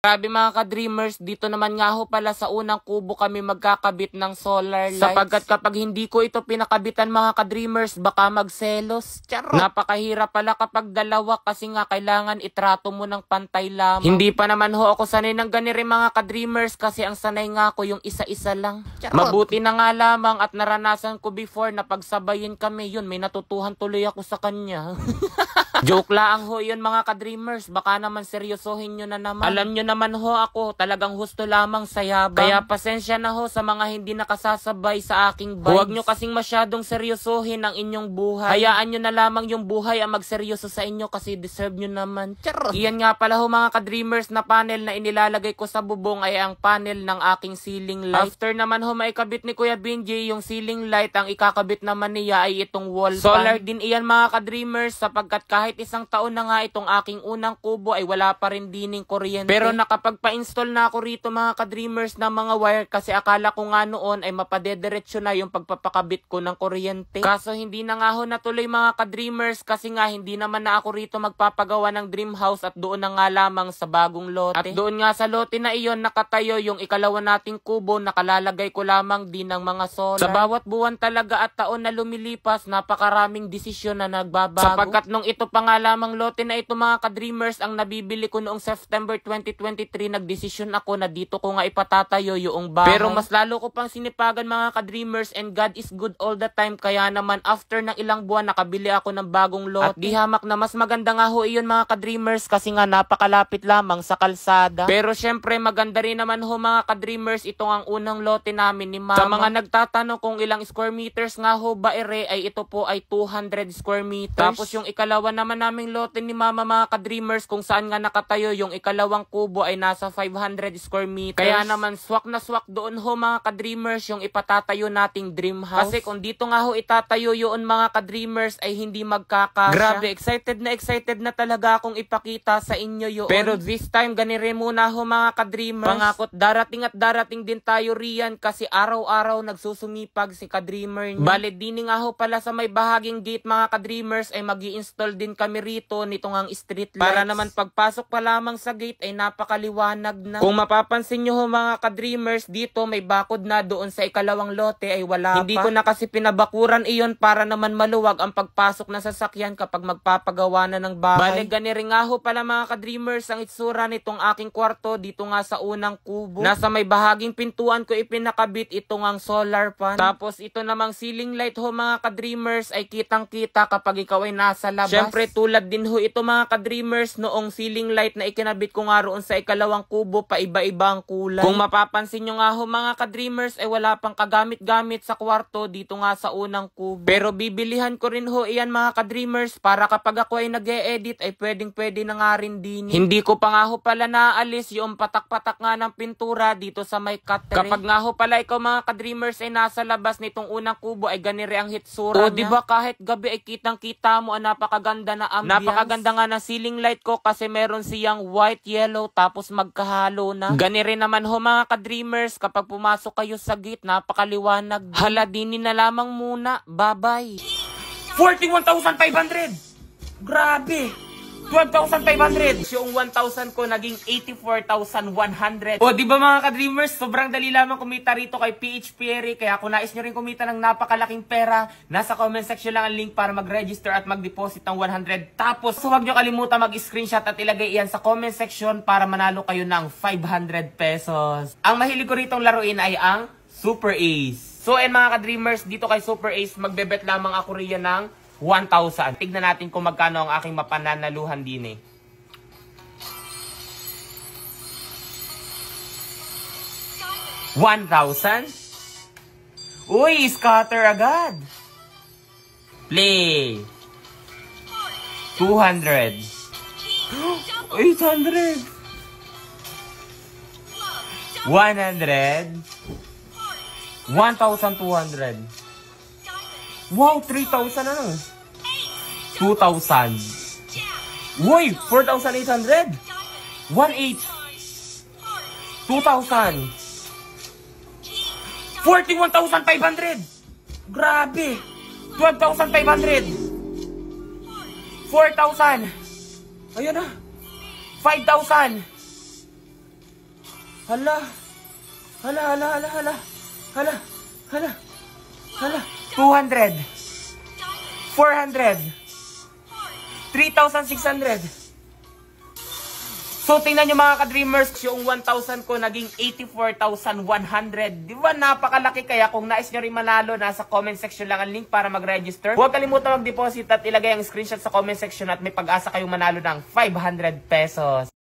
Grabe mga ka-dreamers, dito naman nga ho pala sa unang kubo kami magkakabit ng solar lights. Sapagkat kapag hindi ko ito pinakabitan mga ka-dreamers, baka magselos. Charot! Napakahirap pala kapag dalawa kasi nga kailangan itrato mo ng pantay lamang. Hindi pa naman ho ako sanay ng ganiri mga ka-dreamers kasi ang sanay nga ko yung isa-isa lang. Charot! Mabuti na nga lamang at naranasan ko before na pagsabayin kami yun, may natutuhan tuloy ako sa kanya. Joke lang ho yun mga ka-dreamers, baka naman seryosohin nyo na naman. Alam nyo naman ho ako, talagang husto lamang sa yabang. Kaya pasensya na ho sa mga hindi nakasasabay sa aking vibes. Huwag nyo kasing masyadong seryosohin ang inyong buhay. Hayaan nyo na lamang yung buhay ang magseryoso sa inyo kasi deserve nyo naman. Charot! Iyan nga pala ho mga ka-dreamers na panel na inilalagay ko sa bubong ay ang panel ng aking ceiling light. After naman ho maikabit ni Kuya Benji yung ceiling light, ang ikakabit naman niya ay itong wall fan. Solar din iyan mga ka-dreamers sapagkat kahit isang taon na nga itong aking unang kubo ay wala pa rin dining kuryente. Pero nakapagpa-install na ako rito mga ka-dreamers ng mga wire kasi akala ko nga noon ay mapadediretso na yung pagpapakabit ko ng kuryente. Kaso hindi na nga ho natuloy mga ka-dreamers kasi nga hindi naman na ako rito magpapagawa ng dream house at doon na nga lamang sa bagong lote. At doon nga sa lote na iyon nakatayo yung ikalawa nating kubo, nakalalagay ko lamang din ng mga solar. Sa bawat buwan talaga at taon na lumilipas, napakaraming desisyon na nagbabago. Sapagkat nung ito pa nga lamang lote na ito mga ka-dreamers ang nabibili ko noong September 2023, nagdesisyon ako na dito ko nga ipatatayo yung bahay. Pero mas lalo ko pang sinipagan mga ka-dreamers and God is good all the time, kaya naman after ng ilang buwan nakabili ako ng bagong lote. At di hamak na mas maganda nga ho iyon mga ka-dreamers kasi nga napakalapit lamang sa kalsada. Pero syempre maganda rin naman ho mga ka-dreamers itong ang unang lote namin ni Mama. Sa mga nagtatanong kung ilang square meters nga ho ba ere, ay ito po ay 200 square meters. Tapos yung ikalawa naman naming lote ni Mama mga ka-dreamers kung saan nga nakatayo yung ikalawang kubo ay nasa 500 square meters. Kaya naman swak na swak doon ho mga ka-dreamers yung ipatatayo nating dream house. Kasi kung dito nga ho itatayo yun mga ka-dreamers ay hindi magkakasya. Grabe, excited na talaga akong ipakita sa inyo yun. Pero this time ganire muna ho mga ka-dreamers. Pangakot darating din tayo riyan kasi araw-araw nagsusumipag si ka-dreamer niya. Bale dini nga ho pala sa may bahaging gate mga ka-dreamers ay mag-i-install din kami rito nitong ang street lights. Para naman pagpasok pa lamang sa gate ay napakaliwanag na. Kung mapapansin nyo ho mga ka-dreamers, dito may bakod na, doon sa ikalawang lote ay wala Hindi pa. Hindi ko na kasi pinabakuran iyon para naman maluwag ang pagpasok na sasakyan kapag magpapagawa na ng bahay. Bale ganiri nga ho pala mga ka-dreamers ang itsura nitong aking kwarto dito nga sa unang kubo. Nasa may bahaging pintuan ko ipinakabit itong ang solar pan. Tapos ito namang ceiling light ho mga ka-dreamers ay kitang-kita kapag ikaw ay nasa labas. Syempre tulad din ho ito mga ka-dreamers noong ceiling light na ikinabit ko nga roon sa ikalawang kubo, pa iba-iba ang kulay. Kung mapapansin nyo nga ho mga ka-dreamers ay wala pang kagamit-gamit sa kwarto dito nga sa unang kubo. Pero bibilihan ko rin ho iyan mga ka-dreamers para kapag ako ay nag-e-edit ay pwedeng-pwede na nga rin din. Hindi ko pa nga ho pala naaalis yung patak-patak nga ng pintura dito sa may cutlery. Kapag nga ho pala ikaw mga ka-dreamers ay nasa labas nitong unang kubo ay ganire ang hitsura niya. Diba kahit gabi ay kitang-kita mo ang napakaganda na ambience. Napakaganda nga ng ceiling light ko kasi meron siyang white, yellow tapos magkahalo na. Ganire naman ho mga ka-dreamers kapag pumasok kayo sa gate napakaliwanag. Hala dinin na lamang muna. Bye-bye. 41,500! Grabe! 12,500. Yung 1,000 ko naging 84,100. O, di ba mga ka-dreamers, sobrang dali lamang kumita rito kay PH Perry. Kaya kung nais nyo rin kumita ng napakalaking pera, nasa comment section lang ang link para mag-register at mag-deposit ng 100. Tapos, huwag nyo kalimutan mag-screenshot at ilagay iyan sa comment section para manalo kayo ng 500 pesos. Ang mahilig ko ritong laruin ay ang Super Ace. So, mga ka-dreamers, dito kay Super Ace, magbebet lamang ako riyan ng 1,000. Tignan natin kung magkano ang aking mapananaluhan din eh. 1,000? Uy, scatter agad. Play. 200. 800. 100. 1,200. Wow, 3,000 ano? 2,000. Uy, 4,800. 1,800. 2,000. 41,500. Grabe. 12,500. 4,000. Ayun na. 5,000. Hala. Hala, hala, hala, hala. Hala, hala. Hala. 200. 400. 3,600. So, tingnan nyo mga ka-dreamers, yung 1,000 ko naging 84,100. Di ba? Napakalaki. Kaya kung nais nyo rin manalo, nasa comment section lang ang link para mag-register. Huwag kalimutan mag-deposit at ilagay ang screenshot sa comment section at may pag-asa kayong manalo ng 500 pesos.